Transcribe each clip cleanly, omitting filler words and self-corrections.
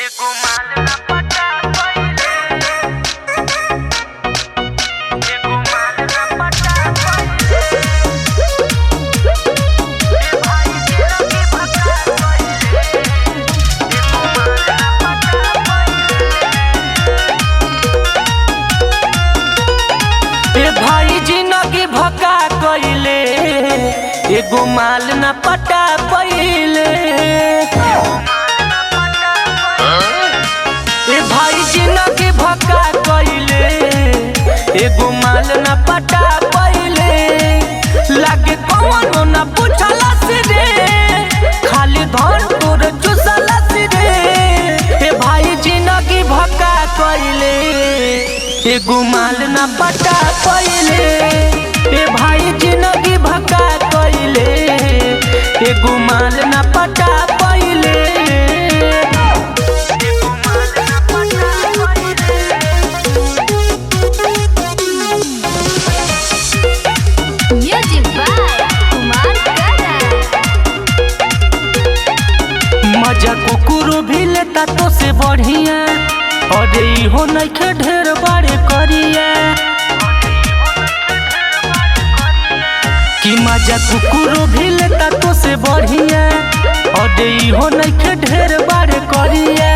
एगो माल ना पटा पहिले, एगो माल ना पटा पहिले, ए भाई के लगे भगा पहिले, एगो माल ना पटा पहिले, ए भाई जिंदगी भगा कइले, एगो माल ना पटा पहिले। भाई जिंदगी भगा कइले, एगो माल ना पटा पहिले, लागे कौनो ना पूछला से रे, खाली धन तोर चुसला से रे। ए भाई जिंदगी भगा कइले, एगो माल ना पटा पहिले, ए भाई जिंदगी भगा कइले, एगो माल ना पटा पहिले। Music by Kumar Kara. मजा कुकुरो भी लेता तो से बढ़िया, अरे इहो नइखे ढेर बारे करिया, कि मजा कुकुरो भी लेता तो से बढ़िया, अरे इहो नइखे ढेर बारे करिया।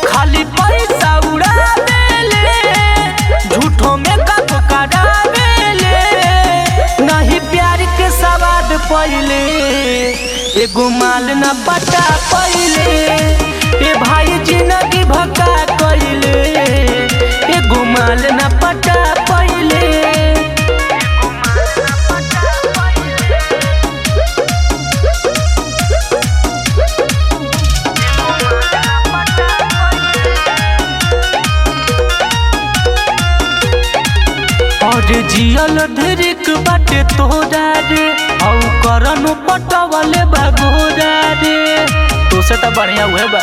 खाली पैसा उड़ावेले, झूठों में कब करावेले, नहीं प्यार के सवाद पहिले, एगो माल ना पटा पहिले। ए भाई जिंदगी भगा कइले, एगो माल ना पटा पहिले। और जियल ढेरिक बाटे तोरा रे, औ करनु पटवले बागोरा रे, तो से तो बढ़िया हुए बा।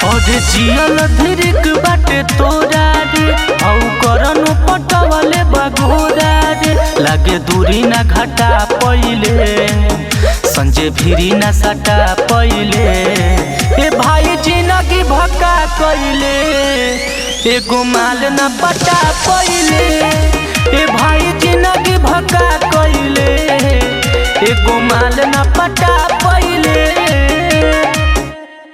और जियल ढेरिक बाटे तोरा रे, औ करनु पटवले बागोरा रे, लागे दूरी ना घटा पहिले, संजय भिरी ना सटा पहिले। ए भाई जिंदगी भगा कइले, एगो माल ना पटा पहिले। ए भाई जिंदगी भगा कइले, एगो माल ना पटा पहिले।